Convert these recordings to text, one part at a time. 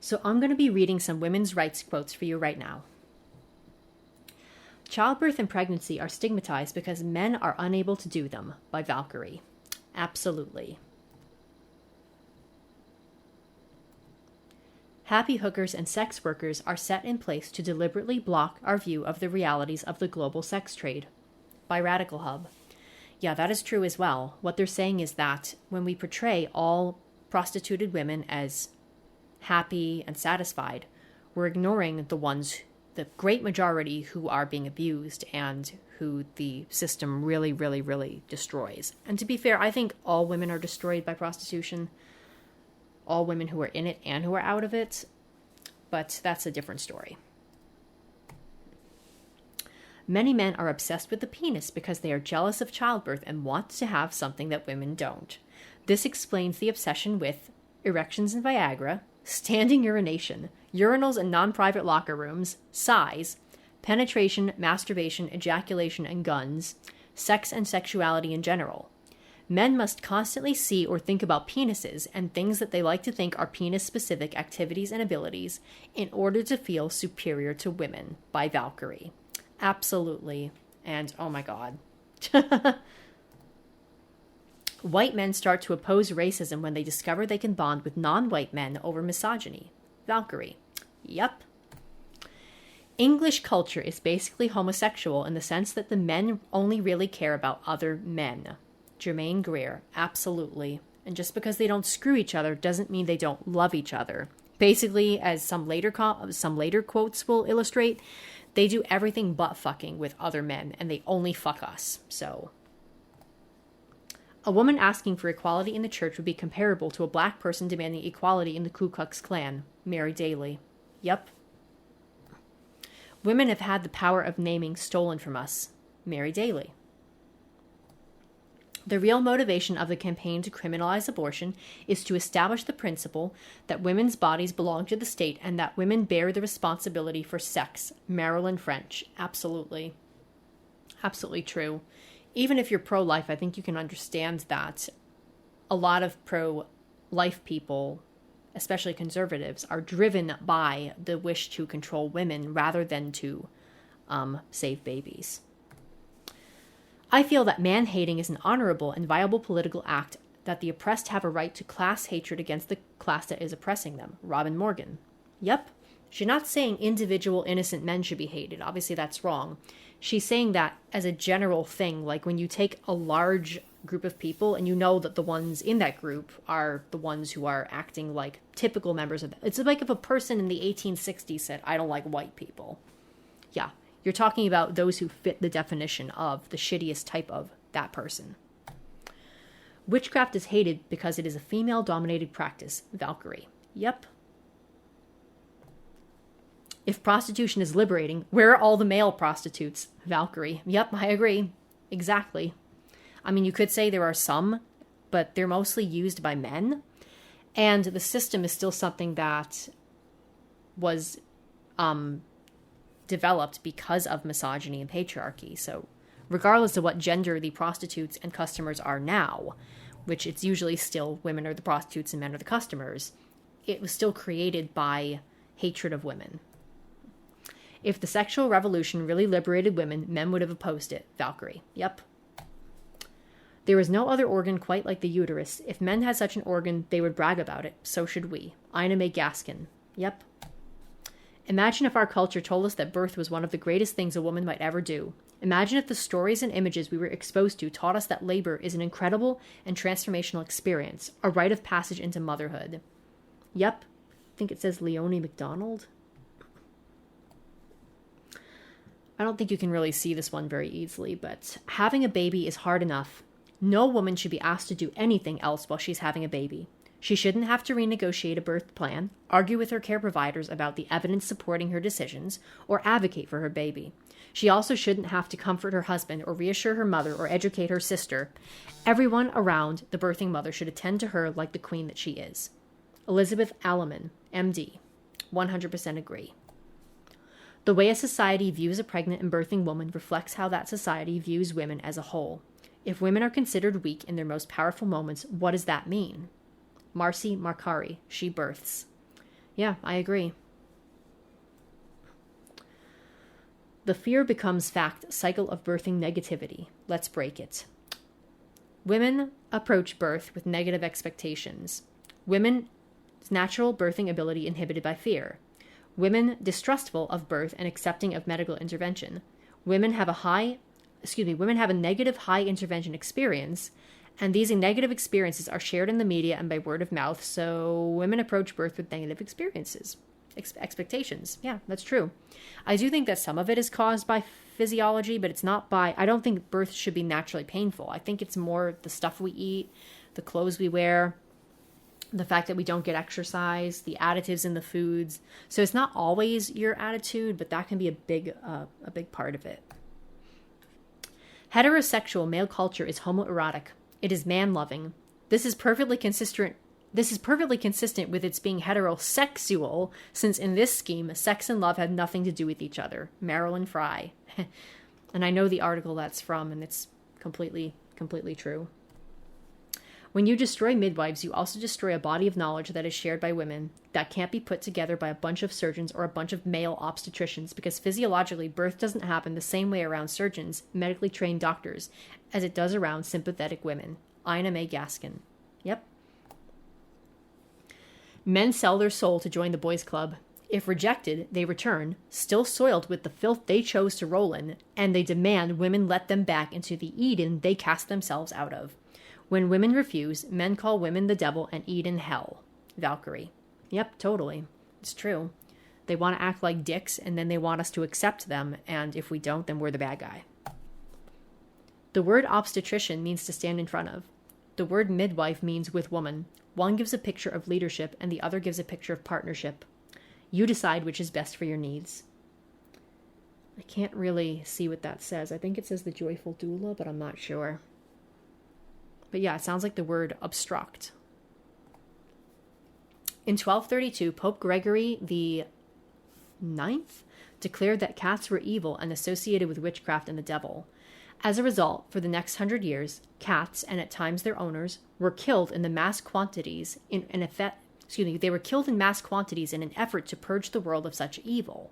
So I'm going to be reading some women's rights quotes for you right now. Childbirth and pregnancy are stigmatized because men are unable to do them, by Valkyrie. Absolutely. Happy hookers and sex workers are set in place to deliberately block our view of the realities of the global sex trade, by Radical Hub. Yeah, that is true as well. What they're saying is that when we portray all prostituted women as happy and satisfied, we're ignoring the great majority who are being abused and who the system really, really, really destroys. And to be fair, I think all women are destroyed by prostitution. All women who are in it and who are out of it. But that's a different story. Many men are obsessed with the penis because they are jealous of childbirth and want to have something that women don't. This explains the obsession with erections and Viagra, standing urination, urinals and non-private locker rooms, size, penetration, masturbation, ejaculation, and guns, sex and sexuality in general. Men must constantly see or think about penises and things that they like to think are penis-specific activities and abilities in order to feel superior to women, by Valkyrie. Absolutely. And oh my god. White men start to oppose racism when they discover they can bond with non-white men over misogyny. Valkyrie. Yep. English culture is basically homosexual in the sense that the men only really care about other men. Germaine Greer. Absolutely. And just because they don't screw each other doesn't mean they don't love each other. Basically, as some later quotes will illustrate, they do everything but fucking with other men, and they only fuck us. So, a woman asking for equality in the church would be comparable to a black person demanding equality in the Ku Klux Klan. Mary Daly. Yep. Women have had the power of naming stolen from us. Mary Daly. The real motivation of the campaign to criminalize abortion is to establish the principle that women's bodies belong to the state and that women bear the responsibility for sex. Marilyn French. Absolutely. Absolutely true. Even if you're pro-life, I think you can understand that a lot of pro-life people, especially conservatives, are driven by the wish to control women rather than to save babies. I feel that man-hating is an honorable and viable political act, that the oppressed have a right to class hatred against the class that is oppressing them. Robin Morgan. Yep. She's not saying individual innocent men should be hated. Obviously, that's wrong. She's saying that as a general thing, like when you take a large group of people and you know that the ones in that group are the ones who are acting like typical members of It's like if a person in the 1860s said, I don't like white people. Yeah. You're talking about those who fit the definition of the shittiest type of that person. Witchcraft is hated because it is a female-dominated practice. Valkyrie. Yep. If prostitution is liberating, where are all the male prostitutes? Valkyrie. Yep, I agree. Exactly. I mean, you could say there are some, but they're mostly used by men. And the system is still something that was developed because of misogyny and patriarchy. So regardless of what gender the prostitutes and customers are now, which it's usually still women are the prostitutes and men are the customers, it was still created by hatred of women. If the sexual revolution really liberated women, men would have opposed it. Valkyrie. Yep. There is no other organ quite like the uterus. If men had such an organ, they would brag about it. So should we. Ina May Gaskin. Yep. Imagine if our culture told us that birth was one of the greatest things a woman might ever do. Imagine if the stories and images we were exposed to taught us that labor is an incredible and transformational experience, a rite of passage into motherhood. Yep. I think it says Leonie MacDonald. I don't think you can really see this one very easily, but having a baby is hard enough. No woman should be asked to do anything else while she's having a baby. She shouldn't have to renegotiate a birth plan, argue with her care providers about the evidence supporting her decisions, or advocate for her baby. She also shouldn't have to comfort her husband or reassure her mother or educate her sister. Everyone around the birthing mother should attend to her like the queen that she is. Elizabeth Alleman, MD. 100% agree. The way a society views a pregnant and birthing woman reflects how that society views women as a whole. If women are considered weak in their most powerful moments, what does that mean? Marcy Markari, She Births. Yeah, I agree. The fear becomes fact cycle of birthing negativity. Let's break it. Women approach birth with negative expectations. Women's natural birthing ability inhibited by fear. Women distrustful of birth and accepting of medical intervention. Women have a negative high intervention experience, and these negative experiences are shared in the media and by word of mouth, so women approach birth with negative expectations. Yeah, that's true. I do think that some of it is caused by physiology, but it's not by, I don't think birth should be naturally painful. I think it's more the stuff we eat, the clothes we wear, the fact that we don't get exercise, the additives in the foods. So it's not always your attitude, but that can be a big part of it. Heterosexual male culture is homoerotic. It is man-loving. This is perfectly consistent with its being heterosexual, since in this scheme, sex and love have nothing to do with each other. Marilyn Fry. And I know the article that's from, and it's completely true. When you destroy midwives, you also destroy a body of knowledge that is shared by women that can't be put together by a bunch of surgeons or a bunch of male obstetricians, because physiologically, birth doesn't happen the same way around surgeons, medically trained doctors, as it does around sympathetic women. Ina May Gaskin. Yep. Men sell their soul to join the boys' club. If rejected, they return, still soiled with the filth they chose to roll in, and they demand women let them back into the Eden they cast themselves out of. When women refuse, men call women the devil and Eden hell. Valkyrie. Yep, totally. It's true. They want to act like dicks, and then they want us to accept them, and if we don't, then we're the bad guy. The word obstetrician means to stand in front of. The word midwife means with woman. One gives a picture of leadership, and the other gives a picture of partnership. You decide which is best for your needs. I can't really see what that says. I think it says the joyful doula, but I'm not sure. But yeah, it sounds like the word obstruct. In 1232, Pope Gregory the IX declared that cats were evil and associated with witchcraft and the devil. As a result, for the next 100 years, cats, and at times their owners, were killed in mass quantities in an effort to purge the world of such evil.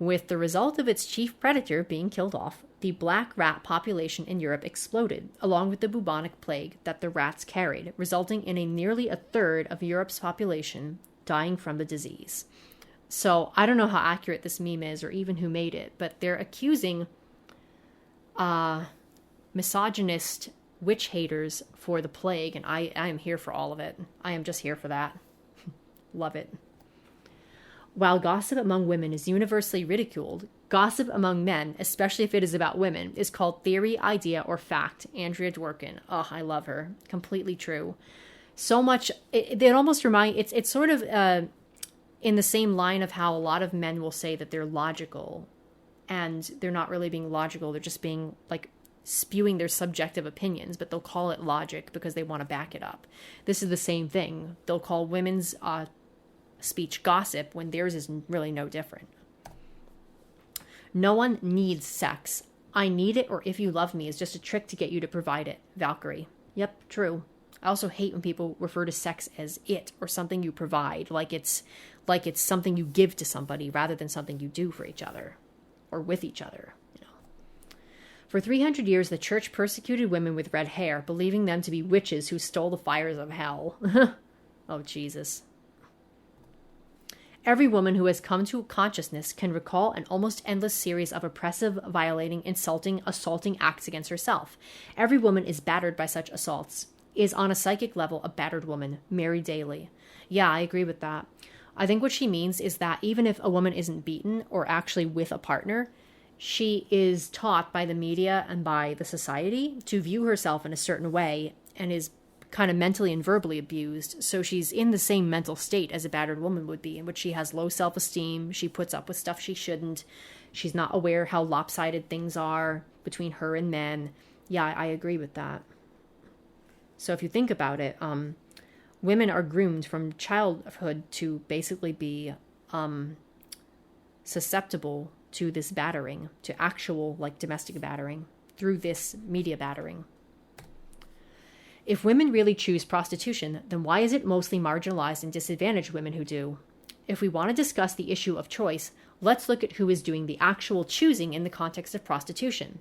With the result of its chief predator being killed off, the black rat population in Europe exploded, along with the bubonic plague that the rats carried, resulting in nearly a third of Europe's population dying from the disease. So I don't know how accurate this meme is or even who made it, but they're accusing misogynist witch haters for the plague, and I am here for all of it. I am just here for that. Love it. While gossip among women is universally ridiculed, gossip among men, especially if it is about women, is called theory, idea, or fact. Andrea Dworkin. Oh, I love her. Completely true. So much. It almost reminds. It's sort of in the same line of how a lot of men will say that they're logical, and they're not really being logical. They're just being like spewing their subjective opinions, but they'll call it logic because they want to back it up. This is the same thing. They'll call women's speech gossip when theirs is really no different. No one needs sex. I need it, or if you love me, is just a trick to get you to provide it. Valkyrie. Yep, true. I also hate when people refer to sex as it or something you provide, like it's something you give to somebody rather than something you do for each other or with each other. For 300 years, the church persecuted women with red hair, believing them to be witches who stole the fires of hell. Oh, Jesus. Every woman who has come to consciousness can recall an almost endless series of oppressive, violating, insulting, assaulting acts against herself. Every woman is battered by such assaults, is on a psychic level a battered woman. Mary Daly. Yeah, I agree with that. I think what she means is that even if a woman isn't beaten or actually with a partner, she is taught by the media and by the society to view herself in a certain way and is kind of mentally and verbally abused. So she's in the same mental state as a battered woman would be, in which she has low self-esteem. She puts up with stuff she shouldn't. She's not aware how lopsided things are between her and men. Yeah, I agree with that. So if you think about it, women are groomed from childhood to basically be susceptible to this battering, to actual like domestic battering through this media battering. If women really choose prostitution, then why is it mostly marginalized and disadvantaged women who do? If we want to discuss the issue of choice, let's look at who is doing the actual choosing in the context of prostitution.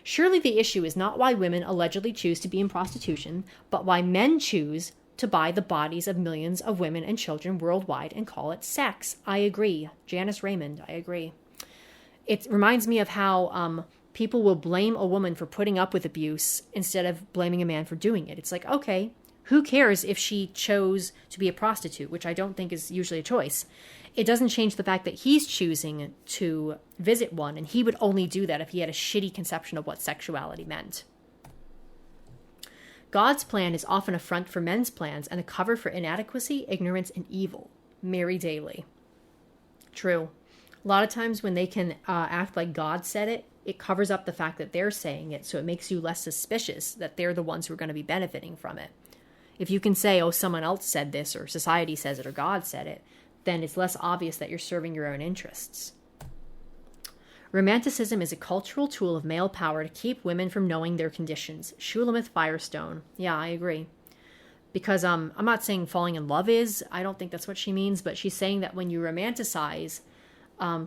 Surely the issue is not why women allegedly choose to be in prostitution, but why men choose to buy the bodies of millions of women and children worldwide and call it sex. I agree. Janice Raymond, I agree. It reminds me of how people will blame a woman for putting up with abuse instead of blaming a man for doing it. It's like, okay, who cares if she chose to be a prostitute, which I don't think is usually a choice. It doesn't change the fact that he's choosing to visit one, and he would only do that if he had a shitty conception of what sexuality meant. God's plan is often a front for men's plans and a cover for inadequacy, ignorance, and evil. Mary Daly. True. A lot of times when they can act like God said it, it covers up the fact that they're saying it, so it makes you less suspicious that they're the ones who are going to be benefiting from it. If you can say, oh, someone else said this, or society says it, or God said it, then it's less obvious that you're serving your own interests. Romanticism is a cultural tool of male power to keep women from knowing their conditions. Shulamith Firestone. Yeah, I agree. Because I'm not saying falling in love is. I don't think that's what she means. But she's saying that when you romanticize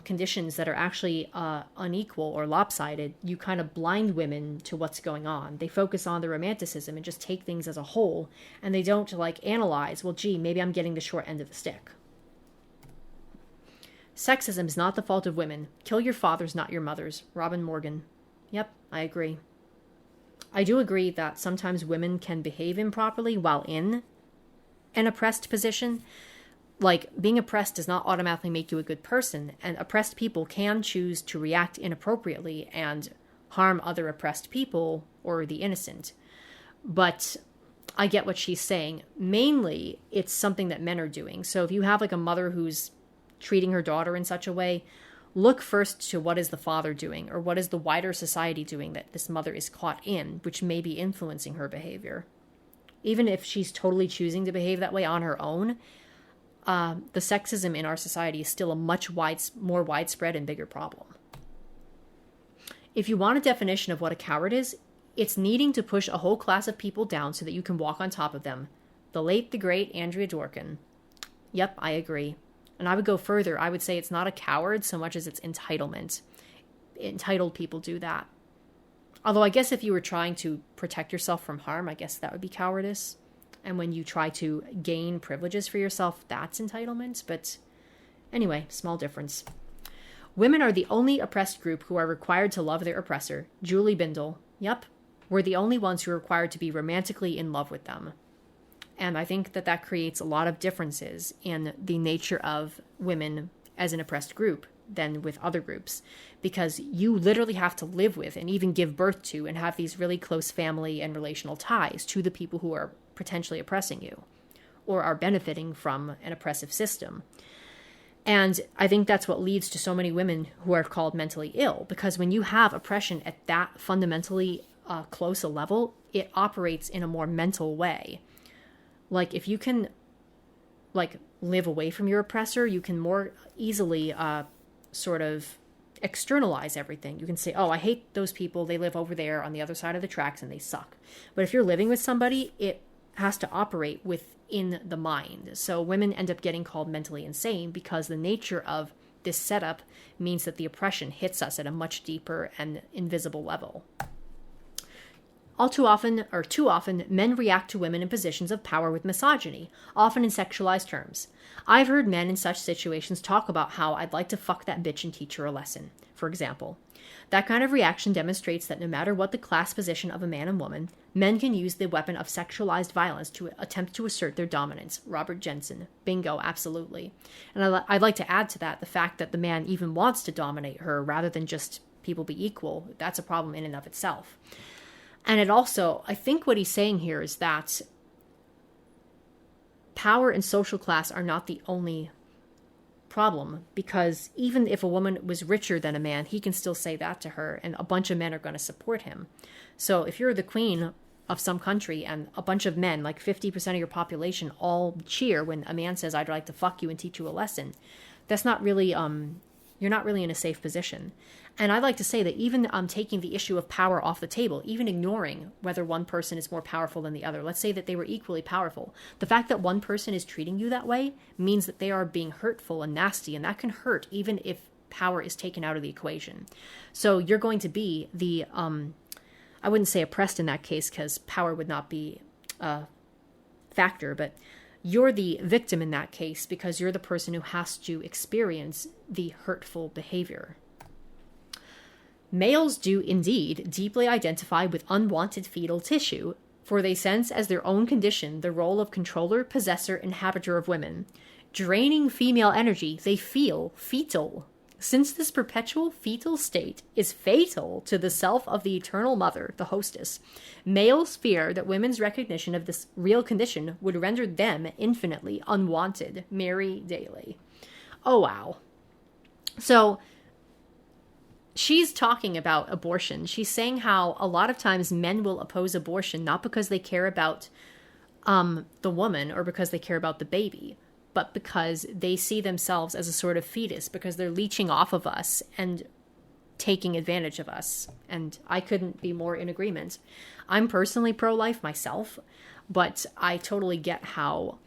conditions that are actually unequal or lopsided, you kind of blind women to what's going on. They focus on the romanticism and just take things as a whole. And they don't analyze, well, gee, maybe I'm getting the short end of the stick. Sexism is not the fault of women. Kill your fathers, not your mothers. Robin Morgan. Yep, I agree. I do agree that sometimes women can behave improperly while in an oppressed position. Like, being oppressed does not automatically make you a good person, and oppressed people can choose to react inappropriately and harm other oppressed people or the innocent. But I get what she's saying. Mainly, it's something that men are doing. So if you have a mother who's treating her daughter in such a way, look first to what is the father doing, or what is the wider society doing that this mother is caught in, which may be influencing her behavior. Even if she's totally choosing to behave that way on her own, the sexism in our society is still a much more widespread and bigger problem. If you want a definition of what a coward is, it's needing to push a whole class of people down so that you can walk on top of them. The late, the great Andrea Dworkin. Yep, I agree. And I would go further. I would say it's not a coward so much as it's entitlement. Entitled people do that. Although I guess if you were trying to protect yourself from harm, I guess that would be cowardice. And when you try to gain privileges for yourself, that's entitlement. But anyway, small difference. Women are the only oppressed group who are required to love their oppressor. Julie Bindel. Yep, we're the only ones who are required to be romantically in love with them. And I think that creates a lot of differences in the nature of women as an oppressed group than with other groups. Because you literally have to live with and even give birth to and have these really close family and relational ties to the people who are potentially oppressing you or are benefiting from an oppressive system. And I think that's what leads to so many women who are called mentally ill. Because when you have oppression at that fundamentally close a level, it operates in a more mental way. If you can, live away from your oppressor, you can more easily sort of externalize everything. You can say, oh, I hate those people. They live over there on the other side of the tracks and they suck. But if you're living with somebody, it has to operate within the mind. So women end up getting called mentally insane because the nature of this setup means that the oppression hits us at a much deeper and invisible level. Too often, men react to women in positions of power with misogyny, often in sexualized terms. I've heard men in such situations talk about how I'd like to fuck that bitch and teach her a lesson, for example. That kind of reaction demonstrates that no matter what the class position of a man and woman, men can use the weapon of sexualized violence to attempt to assert their dominance. Robert Jensen. Bingo, absolutely. And I'd like to add to that the fact that the man even wants to dominate her rather than just people be equal. That's a problem in and of itself. And it also, I think what he's saying here is that power and social class are not the only problem, because even if a woman was richer than a man, he can still say that to her, and a bunch of men are going to support him. So if you're the queen of some country and a bunch of men, 50% of your population, all cheer when a man says, I'd like to fuck you and teach you a lesson, that's not really you're not really in a safe position. And I like to say that even taking the issue of power off the table, even ignoring whether one person is more powerful than the other, let's say that they were equally powerful. The fact that one person is treating you that way means that they are being hurtful and nasty, and that can hurt even if power is taken out of the equation. So you're going to be the, I wouldn't say oppressed in that case because power would not be a factor, but you're the victim in that case because you're the person who has to experience the hurtful behavior. Males do indeed deeply identify with unwanted fetal tissue, for they sense as their own condition the role of controller, possessor, inhabitor of women. Draining female energy, they feel fetal. Since this perpetual fetal state is fatal to the self of the eternal mother, the hostess, males fear that women's recognition of this real condition would render them infinitely unwanted. Mary Daly. Oh, wow. So she's talking about abortion. She's saying how a lot of times men will oppose abortion not because they care about the woman or because they care about the baby, but because they see themselves as a sort of fetus, because they're leeching off of us and taking advantage of us. And I couldn't be more in agreement. I'm personally pro-life myself, but I totally get how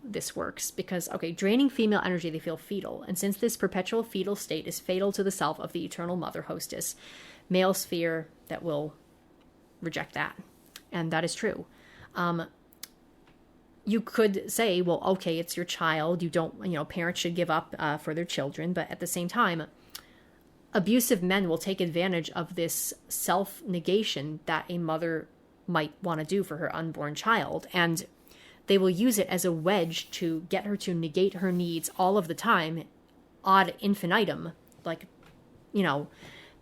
this works. Because, okay, draining female energy, they feel fetal. And since this perpetual fetal state is fatal to the self of the eternal mother hostess, males fear that we'll reject that. And that is true. You could say, well, okay, it's your child. You don't, parents should give up for their children. But at the same time, abusive men will take advantage of this self-negation that a mother might want to do for her unborn child. And they will use it as a wedge to get her to negate her needs all of the time, ad infinitum. Like,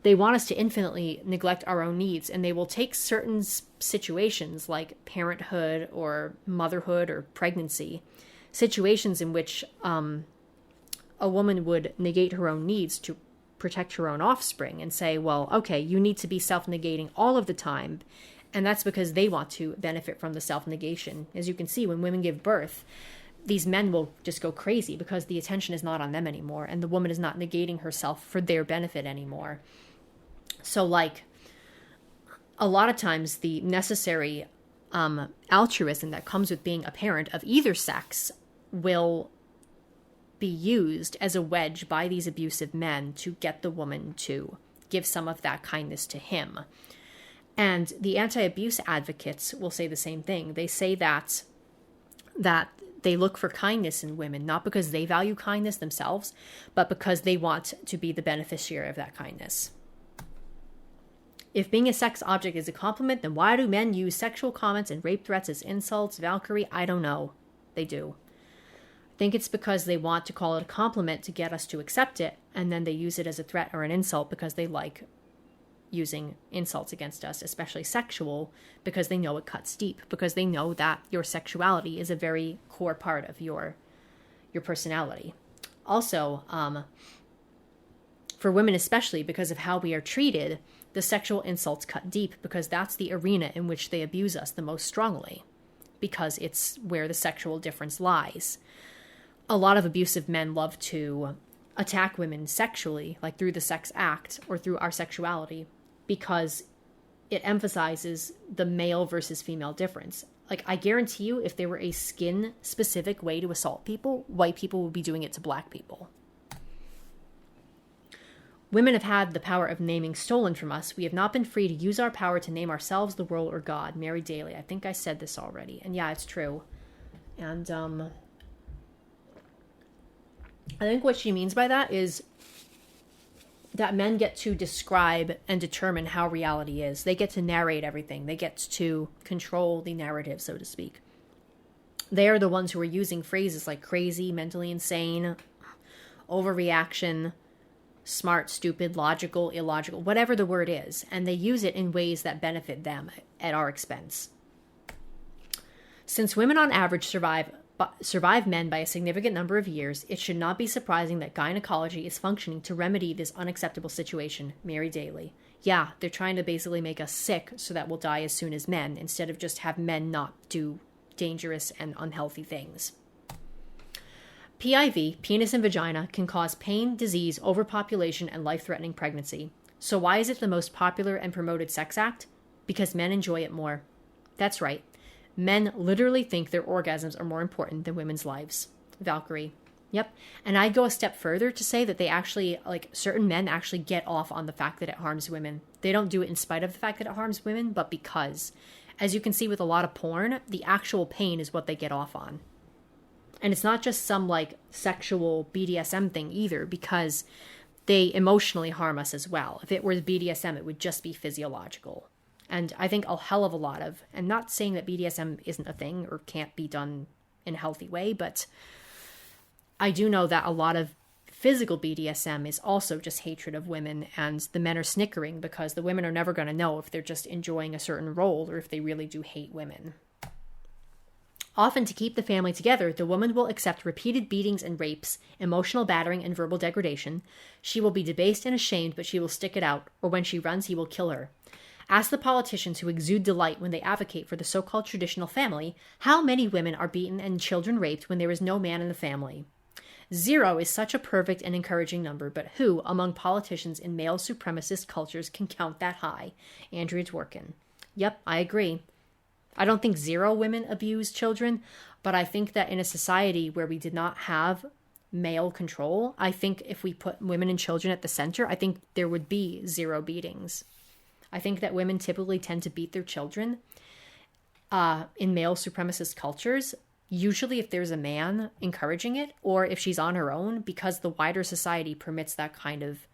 they want us to infinitely neglect our own needs, and they will take certain situations like parenthood or motherhood or pregnancy, situations in which a woman would negate her own needs to protect her own offspring and say, well, okay, you need to be self-negating all of the time. And that's because they want to benefit from the self-negation. As you can see, when women give birth, these men will just go crazy because the attention is not on them anymore, and the woman is not negating herself for their benefit anymore. So, like, a lot of times the necessary altruism that comes with being a parent of either sex will be used as a wedge by these abusive men to get the woman to give some of that kindness to him. And the anti-abuse advocates will say the same thing. They say that they look for kindness in women, not because they value kindness themselves, but because they want to be the beneficiary of that kindness. If being a sex object is a compliment, then why do men use sexual comments and rape threats as insults? Valkyrie, I don't know. They do. I think it's because they want to call it a compliment to get us to accept it, and then they use it as a threat or an insult because they like using insults against us, especially sexual, because they know it cuts deep, because they know that your sexuality is a very core part of your personality. Also, for women especially, because of how we are treated, the sexual insults cut deep because that's the arena in which they abuse us the most strongly, because it's where the sexual difference lies. A lot of abusive men love to attack women sexually, like through the sex act or through our sexuality, because it emphasizes the male versus female difference. Like, I guarantee you, if there were a skin-specific way to assault people, white people would be doing it to black people. Women have had the power of naming stolen from us. We have not been free to use our power to name ourselves, the world, or God. Mary Daly. I think I said this already. And yeah, it's true. And I think what she means by that is that men get to describe and determine how reality is. They get to narrate everything. They get to control the narrative, so to speak. They are the ones who are using phrases like crazy, mentally insane, overreaction, smart, stupid, logical, illogical, whatever the word is, and they use it in ways that benefit them at our expense. Since women on average survive men by a significant number of years, it should not be surprising that gynecology is functioning to remedy this unacceptable situation. Mary Daly. Yeah, they're trying to basically make us sick so that we'll die as soon as men, instead of just have men not do dangerous and unhealthy things. PIV, penis and vagina, can cause pain, disease, overpopulation, and life-threatening pregnancy. So why is it the most popular and promoted sex act? Because men enjoy it more. That's right. Men literally think their orgasms are more important than women's lives. Valkyrie. Yep. And I'd go a step further to say that they actually, certain men actually get off on the fact that it harms women. They don't do it in spite of the fact that it harms women, but because. As you can see with a lot of porn, the actual pain is what they get off on. And it's not just some sexual BDSM thing either, because they emotionally harm us as well. If it were BDSM, it would just be physiological. And I think a hell of a lot of, and not saying that BDSM isn't a thing or can't be done in a healthy way, but I do know that a lot of physical BDSM is also just hatred of women, and the men are snickering because the women are never going to know if they're just enjoying a certain role or if they really do hate women. Often to keep the family together, the woman will accept repeated beatings and rapes, emotional battering and verbal degradation. She will be debased and ashamed, but she will stick it out, or when she runs, he will kill her. Ask the politicians who exude delight when they advocate for the so-called traditional family, how many women are beaten and children raped when there is no man in the family. 0 is such a perfect and encouraging number, but who, among politicians in male supremacist cultures, can count that high? Andrea Dworkin. Yep, I agree. I don't think 0 women abuse children, but I think that in a society where we did not have male control, I think if we put women and children at the center, I think there would be 0 beatings. I think that women typically tend to beat their children in male supremacist cultures, usually if there's a man encouraging it, or if she's on her own, because the wider society permits that kind of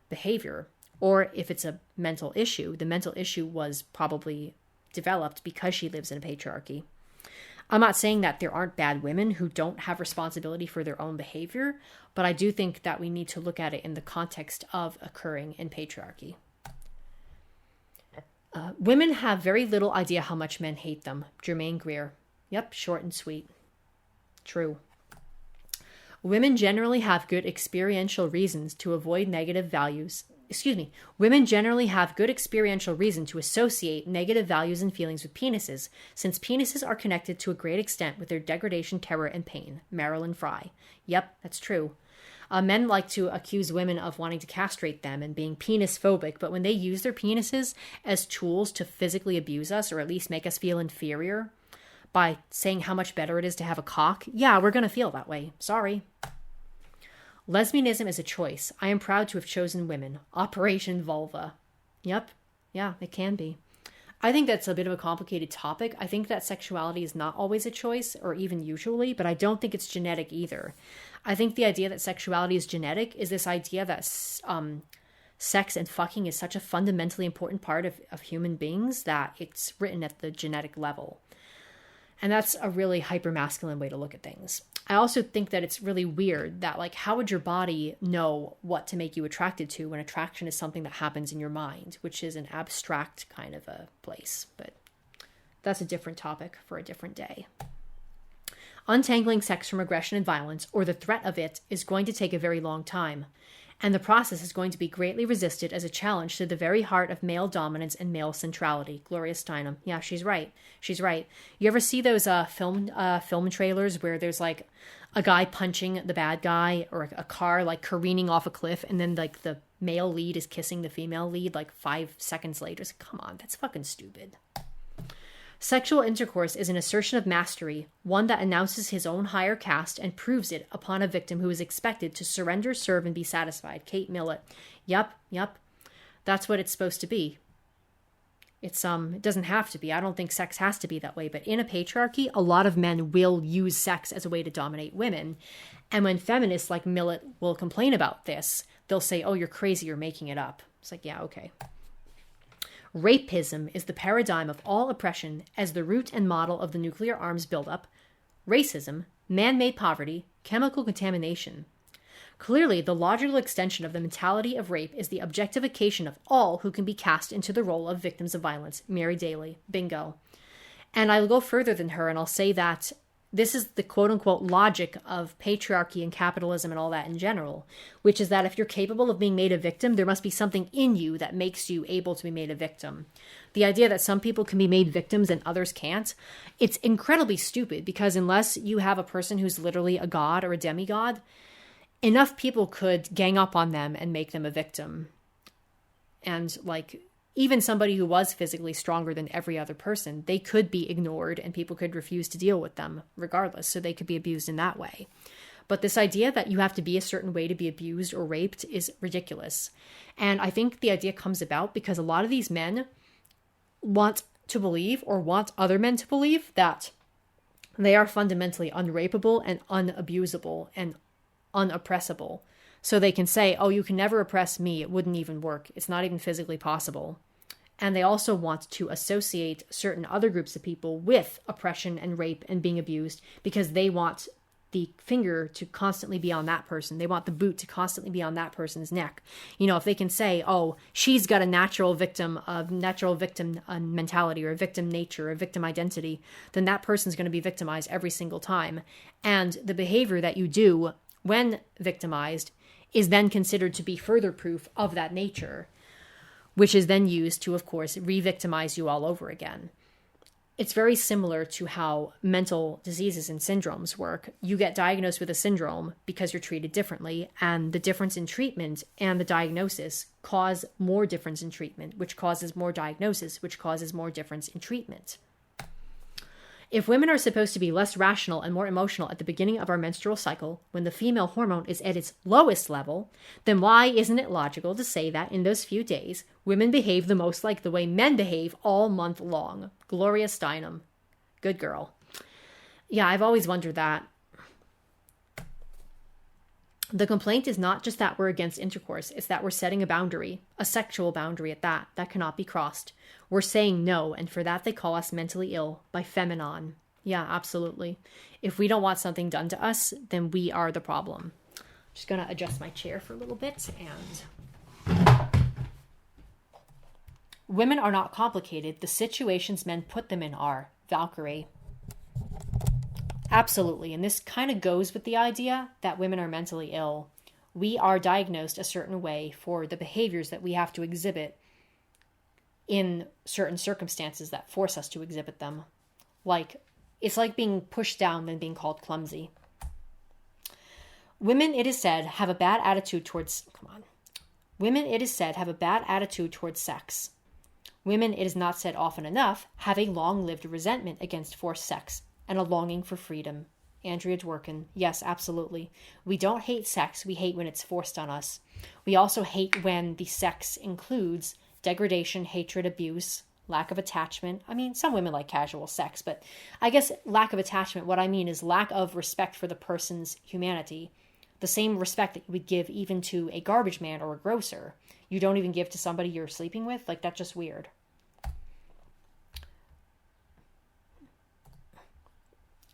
behavior. Or if it's a mental issue, the mental issue was probably developed because she lives in a patriarchy. I'm not saying that there aren't bad women who don't have responsibility for their own behavior, but I do think that we need to look at it in the context of occurring in patriarchy. Women have very little idea how much men hate them. Germaine Greer. Yep, short and sweet. True. Women generally have good experiential reasons to avoid negative values. Women generally have good experiential reason to associate negative values and feelings with penises, since penises are connected to a great extent with their degradation, terror, and pain. Marilyn Fry. Yep, that's true. Men like to accuse women of wanting to castrate them and being penis phobic, but when they use their penises as tools to physically abuse us, or at least make us feel inferior by saying how much better it is to have a cock, yeah, we're going to feel that way. Sorry. Lesbianism is a choice. I am proud to have chosen women. Operation Vulva. Yep. Yeah, it can be. I think that's a bit of a complicated topic. I think that sexuality is not always a choice, or even usually, but I don't think it's genetic either. I think the idea that sexuality is genetic is this idea that sex and fucking is such a fundamentally important part of human beings that it's written at the genetic level. And that's a really hyper-masculine way to look at things. I also think that it's really weird that, how would your body know what to make you attracted to when attraction is something that happens in your mind, which is an abstract kind of a place. But that's a different topic for a different day. Untangling sex from aggression and violence, or the threat of it, is going to take a very long time. And the process is going to be greatly resisted as a challenge to the very heart of male dominance and male centrality. Gloria Steinem. Yeah, she's right. She's right. You ever see those film trailers where there's a guy punching the bad guy, or a car careening off a cliff, and then the male lead is kissing the female lead 5 seconds later? It's come on, that's fucking stupid. Sexual intercourse is an assertion of mastery, one that announces his own higher caste and proves it upon a victim who is expected to surrender, serve, and be satisfied. Kate Millett. Yep. That's what it's supposed to be. It doesn't have to be. I don't think sex has to be that way, but in a patriarchy, a lot of men will use sex as a way to dominate women. And when feminists like Millett will complain about this, they'll say, "Oh, you're crazy, you're making it up." It's yeah, okay. Rapism is the paradigm of all oppression as the root and model of the nuclear arms buildup, racism, man-made poverty, chemical contamination. Clearly, the logical extension of the mentality of rape is the objectification of all who can be cast into the role of victims of violence. Mary Daly. Bingo. And I'll go further than her, and I'll say that this is the quote unquote logic of patriarchy and capitalism and all that in general, which is that if you're capable of being made a victim, there must be something in you that makes you able to be made a victim. The idea that some people can be made victims and others can't, it's incredibly stupid, because unless you have a person who's literally a god or a demigod, enough people could gang up on them and make them a victim. And like, even somebody who was physically stronger than every other person, they could be ignored and people could refuse to deal with them regardless. So they could be abused in that way. But this idea that you have to be a certain way to be abused or raped is ridiculous. And I think the idea comes about because a lot of these men want to believe, or want other men to believe, that they are fundamentally unrapeable and unabusable and unoppressible. So they can say, oh, you can never oppress me. It wouldn't even work. It's not even physically possible. And they also want to associate certain other groups of people with oppression and rape and being abused, because they want the finger to constantly be on that person. They want the boot to constantly be on that person's neck. You know, if they can say, oh, she's got a natural victim mentality, or a victim nature, or a victim identity, then that person's going to be victimized every single time. And the behavior that you do when victimized is then considered to be further proof of that nature, which is then used to, of course, re-victimize you all over again. It's very similar to how mental diseases and syndromes work. You get diagnosed with a syndrome because you're treated differently, and the difference in treatment and the diagnosis cause more difference in treatment, which causes more diagnosis, which causes more difference in treatment. If women are supposed to be less rational and more emotional at the beginning of our menstrual cycle, when the female hormone is at its lowest level, then why isn't it logical to say that in those few days, women behave the most like the way men behave all month long? Gloria Steinem. Good girl. Yeah, I've always wondered that. The complaint is not just that we're against intercourse, it's that we're setting a boundary, a sexual boundary at that cannot be crossed. We're saying no, and for that they call us mentally ill by feminon. Yeah, absolutely. If we don't want something done to us, then we are the problem. I'm just going to adjust my chair for a little bit. And women are not complicated. The situations men put them in are. Valkyrie. Absolutely. And this kind of goes with the idea that women are mentally ill. We are diagnosed a certain way for the behaviors that we have to exhibit in certain circumstances that force us to exhibit them. Like, it's like being pushed down than being called clumsy. Women, it is said, have a bad attitude towards... Women, it is said, have a bad attitude towards sex. Women, it is not said often enough, have a long-lived resentment against forced sex and a longing for freedom. Andrea Dworkin. Yes, absolutely. We don't hate sex. We hate when it's forced on us. We also hate when the sex includes degradation, hatred, abuse, lack of attachment. I mean, some women like casual sex, but I guess lack of attachment, what I mean is lack of respect for the person's humanity. The same respect that you would give even to a garbage man or a grocer. You don't even give to somebody you're sleeping with? Like, that's just weird.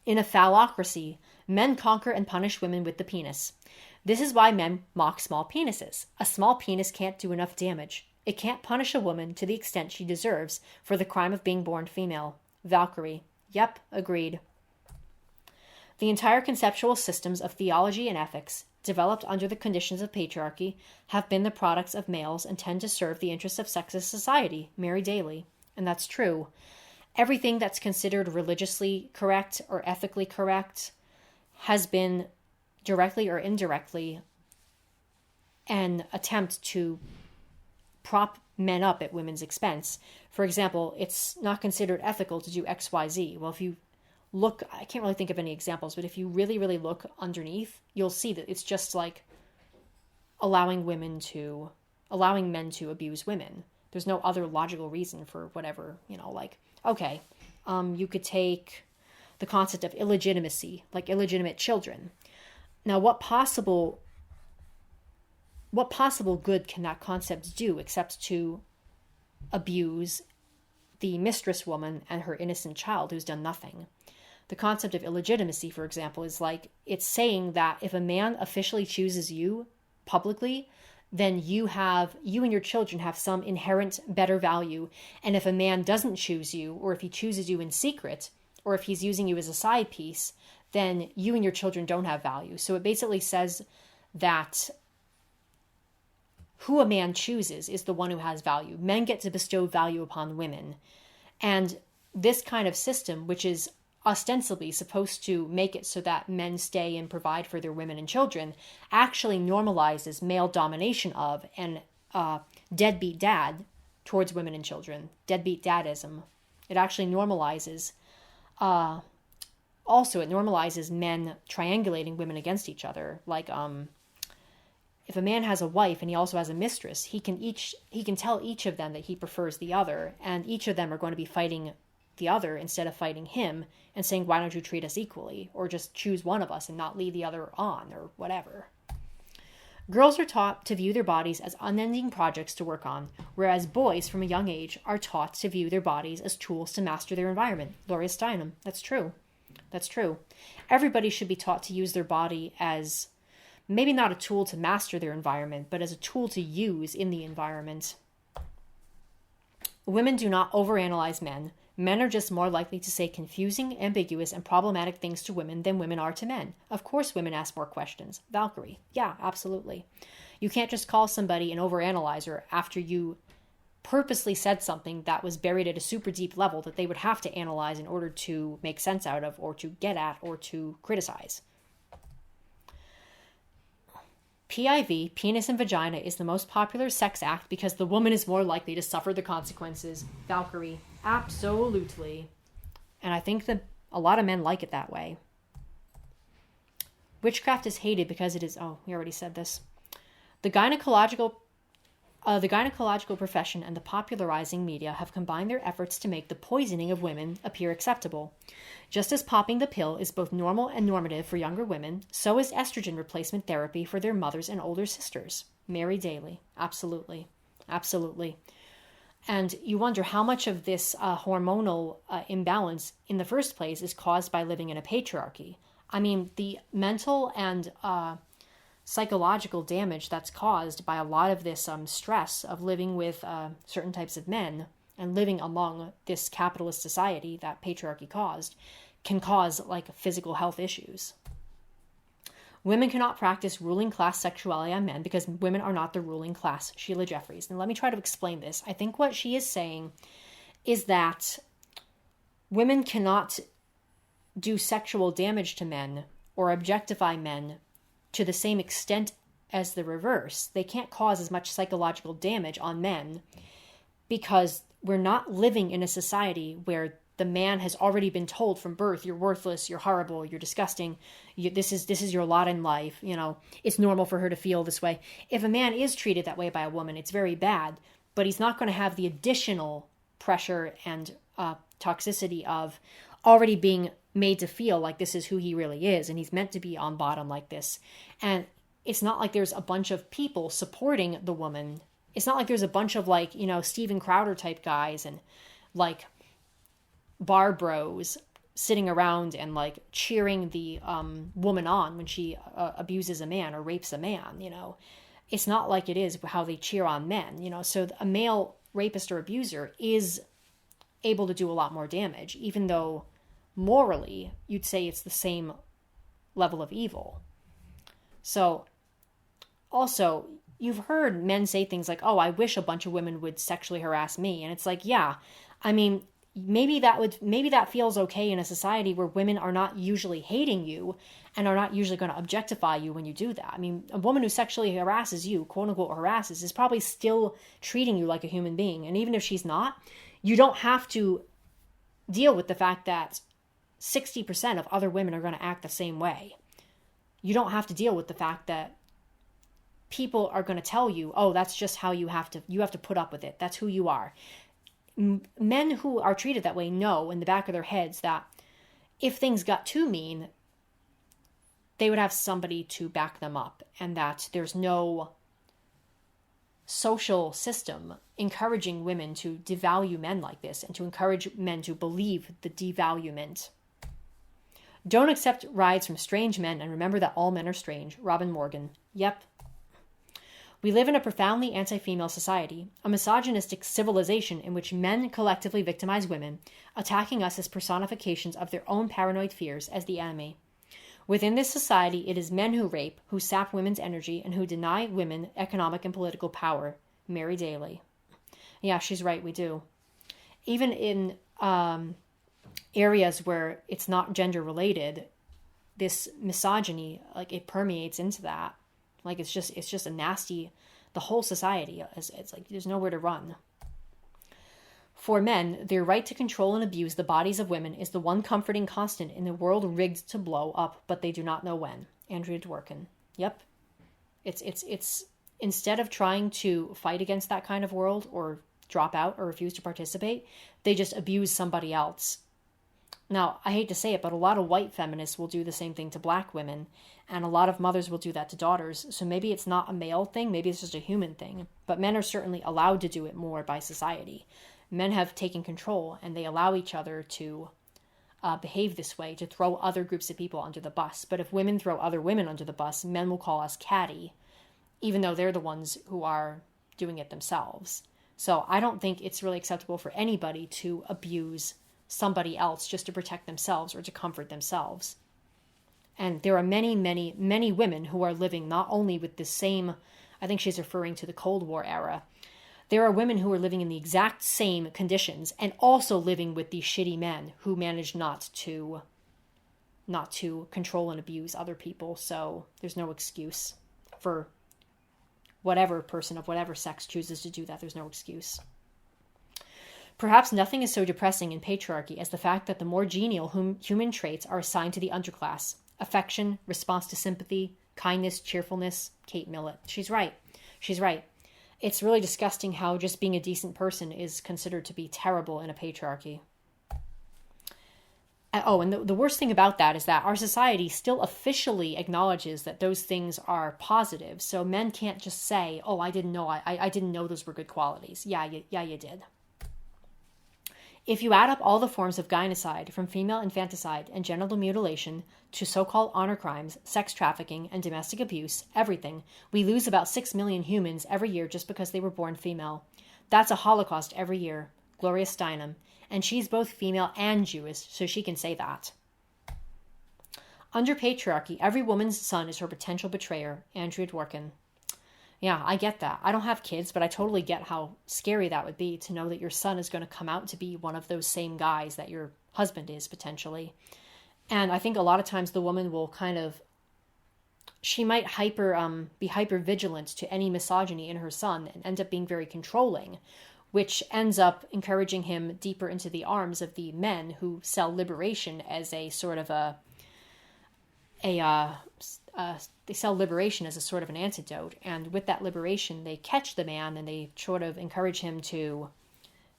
In a phallocracy, men conquer and punish women with the penis. This is why men mock small penises. A small penis can't do enough damage. It can't punish a woman to the extent she deserves for the crime of being born female. Valkyrie. Yep, agreed. The entire conceptual systems of theology and ethics, developed under the conditions of patriarchy, have been the products of males and tend to serve the interests of sexist society. Mary Daly. And that's true. Everything that's considered religiously correct or ethically correct has been directly or indirectly an attempt to prop men up at women's expense. For example, it's not considered ethical to do XYZ. Well, if you look, I can't really think of any examples, but if you really, really look underneath, you'll see that it's just like allowing men to abuse women. There's no other logical reason for whatever, like, okay, you could take the concept of illegitimacy, like illegitimate children. Now, what possible good can that concept do except to abuse the mistress woman and her innocent child who's done nothing? The concept of illegitimacy, for example, is like, it's saying that if a man officially chooses you publicly, then you and your children have some inherent better value. And if a man doesn't choose you, or if he chooses you in secret, or if he's using you as a side piece, then you and your children don't have value. So it basically says that who a man chooses is the one who has value. Men get to bestow value upon women. And this kind of system, which is ostensibly supposed to make it so that men stay and provide for their women and children, actually normalizes male domination of and deadbeat dad towards women and children. Deadbeat dadism. It actually normalizes, also it normalizes men triangulating women against each other. Like, if a man has a wife and he also has a mistress, he can tell each of them that he prefers the other, and each of them are going to be fighting the other instead of fighting him and saying, why don't you treat us equally? Or just choose one of us and not lead the other on, or whatever. Girls are taught to view their bodies as unending projects to work on, whereas boys from a young age are taught to view their bodies as tools to master their environment. Gloria Steinem. That's true. That's true. Everybody should be taught to use their body as maybe not a tool to master their environment, but as a tool to use in the environment. Women do not overanalyze men. Men are just more likely to say confusing, ambiguous, and problematic things to women than women are to men. Of course women ask more questions. Valkyrie. Yeah, absolutely. You can't just call somebody an overanalyzer after you purposely said something that was buried at a super deep level that they would have to analyze in order to make sense out of, or to get at, or to criticize. PIV, penis and vagina, is the most popular sex act because the woman is more likely to suffer the consequences. Valkyrie. Absolutely. And I think that a lot of men like it that way. Witchcraft is hated because it is... Oh, we already said this. The gynecological profession and the popularizing media have combined their efforts to make the poisoning of women appear acceptable. Just as popping the pill is both normal and normative for younger women, so is estrogen replacement therapy for their mothers and older sisters. Mary Daly. Absolutely. Absolutely. And you wonder how much of this hormonal imbalance in the first place is caused by living in a patriarchy. I mean, the mental and psychological damage that's caused by a lot of this stress of living with certain types of men and living among this capitalist society that patriarchy caused can cause like physical health issues. Women cannot practice ruling class sexuality on men because women are not the ruling class. Sheila Jeffries. And let me try to explain this. I think what she is saying is that women cannot do sexual damage to men or objectify men to the same extent as the reverse. They can't cause as much psychological damage on men because we're not living in a society where the man has already been told from birth, you're worthless, you're horrible, you're disgusting, this is your lot in life, it's normal for her to feel this way. If a man is treated that way by a woman, it's very bad, but he's not going to have the additional pressure and toxicity of already being made to feel like this is who he really is, and he's meant to be on bottom like this. And it's not like there's a bunch of people supporting the woman. It's not like there's a bunch of Steven Crowder type guys and bar bros sitting around and cheering the woman on when she abuses a man or rapes a man. It's not like it is how they cheer on men. So a male rapist or abuser is able to do a lot more damage, even though morally you'd say it's the same level of evil. So also, you've heard men say things like, oh, I wish a bunch of women would sexually harass me. And it's like, yeah, I mean, maybe that feels okay in a society where women are not usually hating you and are not usually going to objectify you when you do that. I mean, a woman who sexually harasses you, quote unquote harasses, is probably still treating you like a human being. And even if she's not, you don't have to deal with the fact that 60% of other women are going to act the same way. You don't have to deal with the fact that people are going to tell you, oh, that's just how you have to put up with it. That's who you are. Men who are treated that way know in the back of their heads that if things got too mean, they would have somebody to back them up, and that there's no social system encouraging women to devalue men like this and to encourage men to believe the devaluement. Don't accept rides from strange men and remember that all men are strange. Robin Morgan. Yep. We live in a profoundly anti-female society, a misogynistic civilization in which men collectively victimize women, attacking us as personifications of their own paranoid fears as the enemy. Within this society, it is men who rape, who sap women's energy, and who deny women economic and political power. Mary Daly. Yeah, she's right, we do. Even in areas where it's not gender related, this misogyny, like, it permeates into that. Like, it's just a nasty, the whole society, it's like there's nowhere to run. For men, their right to control and abuse the bodies of women is the one comforting constant in a world rigged to blow up, but they do not know when. Andrea Dworkin. Yep. It's instead of trying to fight against that kind of world or drop out or refuse to participate, they just abuse somebody else. Now, I hate to say it, but a lot of white feminists will do the same thing to black women, and a lot of mothers will do that to daughters. So maybe it's not a male thing, maybe it's just a human thing. But men are certainly allowed to do it more by society. Men have taken control, and they allow each other to behave this way, to throw other groups of people under the bus. But if women throw other women under the bus, men will call us catty, even though they're the ones who are doing it themselves. So I don't think it's really acceptable for anybody to abuse somebody else just to protect themselves or to comfort themselves. And there are many, many, many women who are living not only with the same, I think she's referring to the Cold War era, there are women who are living in the exact same conditions and also living with these shitty men who manage not to control and abuse other people. So there's no excuse for whatever person of whatever sex chooses to do that. There's no excuse. Perhaps nothing is so depressing in patriarchy as the fact that the more genial human traits are assigned to the underclass. Affection, response to sympathy, kindness, cheerfulness. Kate Millett. She's right. She's right. It's really disgusting how just being a decent person is considered to be terrible in a patriarchy. Oh, and the worst thing about that is that our society still officially acknowledges that those things are positive. So men can't just say, oh, I didn't know. I didn't know those were good qualities. Yeah, you did. If you add up all the forms of gynocide, from female infanticide and genital mutilation to so-called honor crimes, sex trafficking, and domestic abuse, everything, we lose about 6 million humans every year just because they were born female. That's a Holocaust every year. Gloria Steinem. And she's both female and Jewish, so she can say that. Under patriarchy, every woman's son is her potential betrayer. Andrea Dworkin. Yeah, I get that. I don't have kids, but I totally get how scary that would be to know that your son is going to come out to be one of those same guys that your husband is, potentially. And I think a lot of times the woman will she might be hyper vigilant to any misogyny in her son and end up being very controlling, which ends up encouraging him deeper into the arms of the men who sell liberation as a sort of they sell liberation as a sort of an antidote. And with that liberation, they catch the man and they sort of encourage him to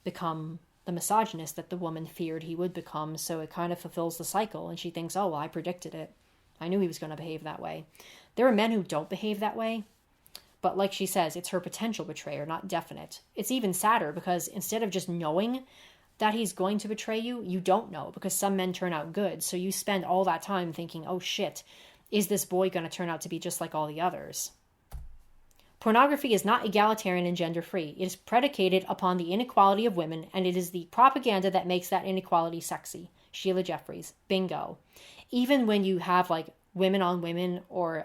become the misogynist that the woman feared he would become. So it kind of fulfills the cycle. And she thinks, oh, well, I predicted it. I knew he was going to behave that way. There are men who don't behave that way. But like she says, it's her potential betrayer, not definite. It's even sadder because instead of just knowing that he's going to betray you, you don't know because some men turn out good. So you spend all that time thinking, oh shit, is this boy going to turn out to be just like all the others? Pornography is not egalitarian and gender-free. It is predicated upon the inequality of women, and it is the propaganda that makes that inequality sexy. Sheila Jeffries. Bingo. Even when you have like women on women or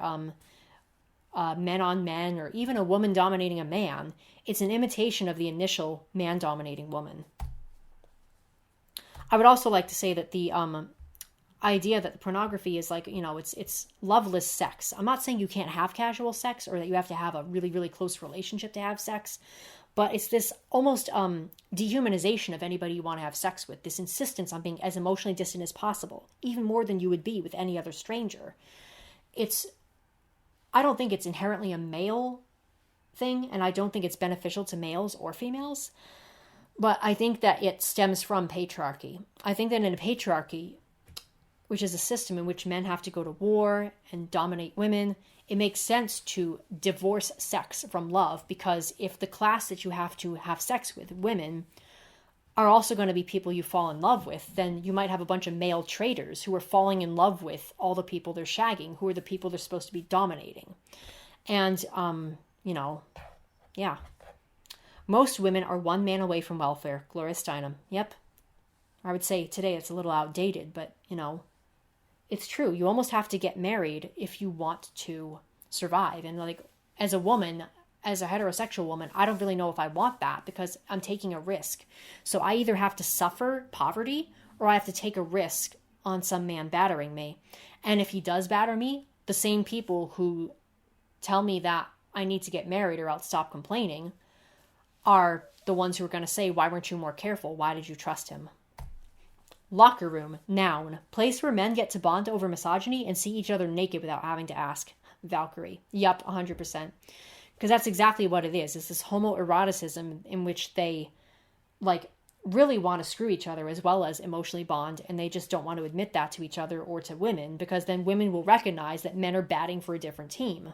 men on men or even a woman dominating a man, it's an imitation of the initial man dominating woman. I would also like to say that the idea that the pornography is like, it's loveless sex. I'm not saying you can't have casual sex or that you have to have a really, really close relationship to have sex, but it's this almost dehumanization of anybody you want to have sex with, this insistence on being as emotionally distant as possible, even more than you would be with any other stranger. I don't think it's inherently a male thing, and I don't think it's beneficial to males or females, but I think that it stems from patriarchy. I think that in a patriarchy, which is a system in which men have to go to war and dominate women, it makes sense to divorce sex from love, because if the class that you have to have sex with, women, are also going to be people you fall in love with, then you might have a bunch of male traitors who are falling in love with all the people they're shagging, who are the people they're supposed to be dominating. And Yeah. Most women are one man away from welfare. Gloria Steinem. Yep. I would say today it's a little outdated, but, it's true. You almost have to get married if you want to survive. And like, as a woman, as a heterosexual woman, I don't really know if I want that because I'm taking a risk. So I either have to suffer poverty or I have to take a risk on some man battering me. And if he does batter me, the same people who tell me that I need to get married or else stop complaining are the ones who are going to say, why weren't you more careful? Why did you trust him? Locker room, noun, place where men get to bond over misogyny and see each other naked without having to ask. Valkyrie. Yup, 100%. Because that's exactly what it is. It's this homoeroticism in which they, like, really want to screw each other as well as emotionally bond, and they just don't want to admit that to each other or to women, because then women will recognize that men are batting for a different team.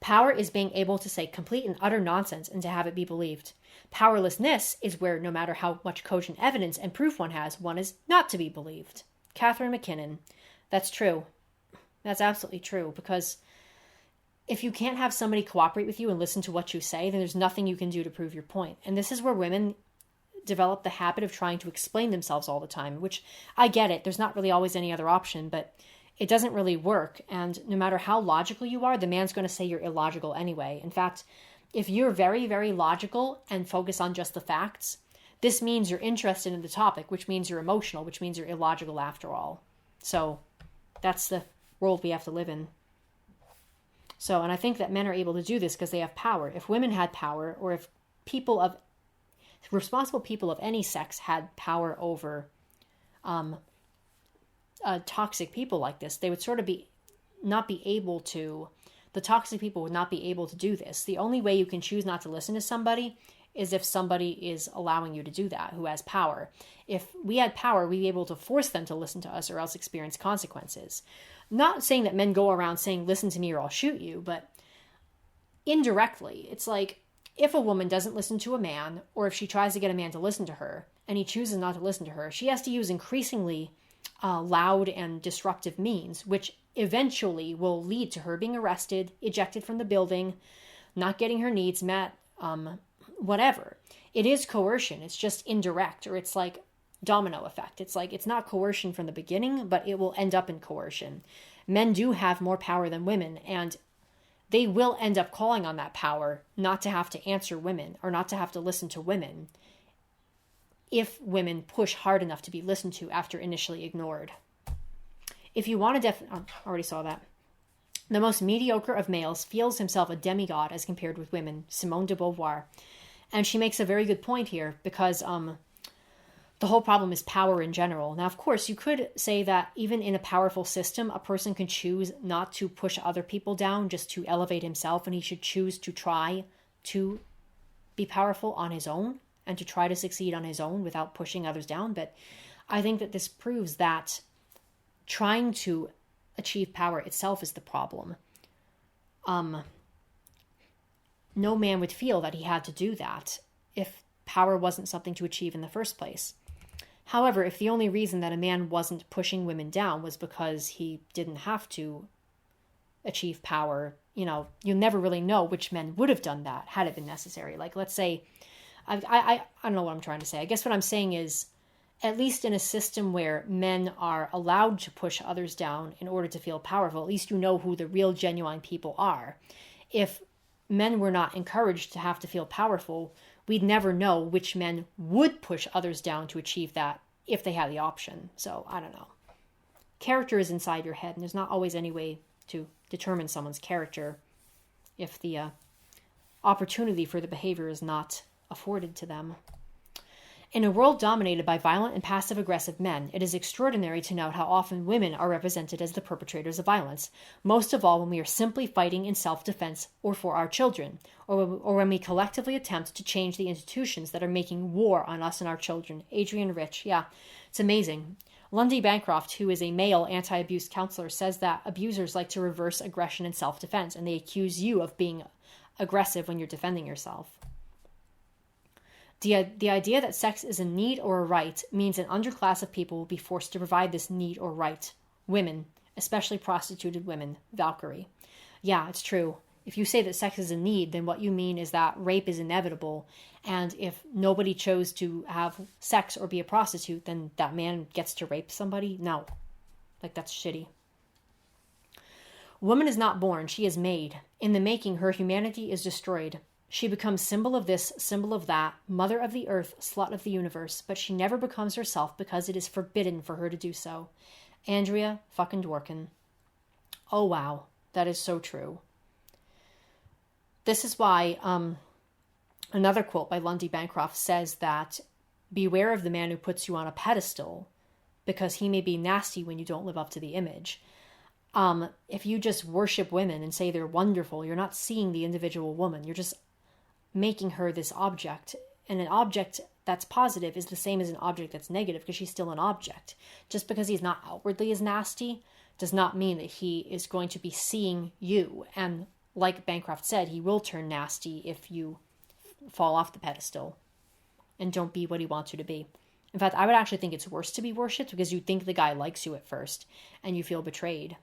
Power is being able to say complete and utter nonsense and to have it be believed. Powerlessness is where, no matter how much cogent evidence and proof one has, one is not to be believed. Catherine McKinnon. That's true. That's absolutely true, because if you can't have somebody cooperate with you and listen to what you say, then there's nothing you can do to prove your point. And this is where women develop the habit of trying to explain themselves all the time, which I get it. There's not really always any other option, but it doesn't really work. And no matter how logical you are, the man's going to say you're illogical anyway. In fact, if you're very, very logical and focus on just the facts, this means you're interested in the topic, which means you're emotional, which means you're illogical after all. So that's the world we have to live in. So, and I think that men are able to do this because they have power. If women had power, or if responsible people of any sex had power over toxic people like this, they would sort of the toxic people would not be able to do this. The only way you can choose not to listen to somebody is if somebody is allowing you to do that, who has power. If we had power, we'd be able to force them to listen to us or else experience consequences. Not saying that men go around saying, listen to me or I'll shoot you, but indirectly, it's like if a woman doesn't listen to a man, or if she tries to get a man to listen to her and he chooses not to listen to her, she has to use increasingly loud and disruptive means, which eventually will lead to her being arrested, ejected from the building, not getting her needs met, whatever. It is coercion. It's just indirect, or it's like domino effect. It's like it's not coercion from the beginning, but it will end up in coercion. Men do have more power than women, and they will end up calling on that power not to have to answer women or not to have to listen to women if women push hard enough to be listened to after initially ignored. If you want to I already saw that. The most mediocre of males feels himself a demigod as compared with women, Simone de Beauvoir. And she makes a very good point here, because the whole problem is power in general. Now, of course, you could say that even in a powerful system, a person can choose not to push other people down just to elevate himself, and he should choose to try to be powerful on his own and to try to succeed on his own without pushing others down. But I think that this proves that trying to achieve power itself is the problem. No man would feel that he had to do that if power wasn't something to achieve in the first place. However, if the only reason that a man wasn't pushing women down was because he didn't have to achieve power, you'll never really know which men would have done that had it been necessary. Like, let's say, I don't know what I'm trying to say. I guess what I'm saying is, at least in a system where men are allowed to push others down in order to feel powerful, at least you know who the real genuine people are. If men were not encouraged to have to feel powerful, we'd never know which men would push others down to achieve that if they had the option. So, I don't know. Character is inside your head, and there's not always any way to determine someone's character if the opportunity for the behavior is not afforded to them. In a world dominated by violent and passive-aggressive men, it is extraordinary to note how often women are represented as the perpetrators of violence, most of all when we are simply fighting in self-defense or for our children, or when we collectively attempt to change the institutions that are making war on us and our children. Adrienne Rich, yeah, it's amazing. Lundy Bancroft, who is a male anti-abuse counselor, says that abusers like to reverse aggression in self-defense, and they accuse you of being aggressive when you're defending yourself. The idea that sex is a need or a right means an underclass of people will be forced to provide this need or right, women, especially prostituted women. Valkyrie. Yeah, it's true. If you say that sex is a need, then what you mean is that rape is inevitable. And if nobody chose to have sex or be a prostitute, then that man gets to rape somebody? No. Like, that's shitty. Woman is not born, she is made. In the making, her humanity is destroyed. She becomes symbol of this, symbol of that, mother of the earth, slut of the universe, but she never becomes herself because it is forbidden for her to do so. Andrea fucking Dworkin. Oh, wow. That is so true. This is why another quote by Lundy Bancroft says that, beware of the man who puts you on a pedestal because he may be nasty when you don't live up to the image. If you just worship women and say they're wonderful, you're not seeing the individual woman. You're just making her this object. And an object that's positive is the same as an object that's negative because she's still an object. Just because he's not outwardly as nasty does not mean that he is going to be seeing you. And like Bancroft said, he will turn nasty if you fall off the pedestal and don't be what he wants you to be. In fact, I would actually think it's worse to be worshipped because you think the guy likes you at first and you feel betrayed.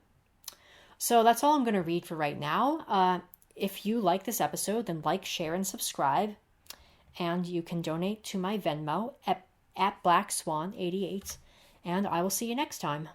So that's all I'm going to read for right now. If you like this episode, then like, share, and subscribe. And you can donate to my Venmo at BlackSwan88. And I will see you next time.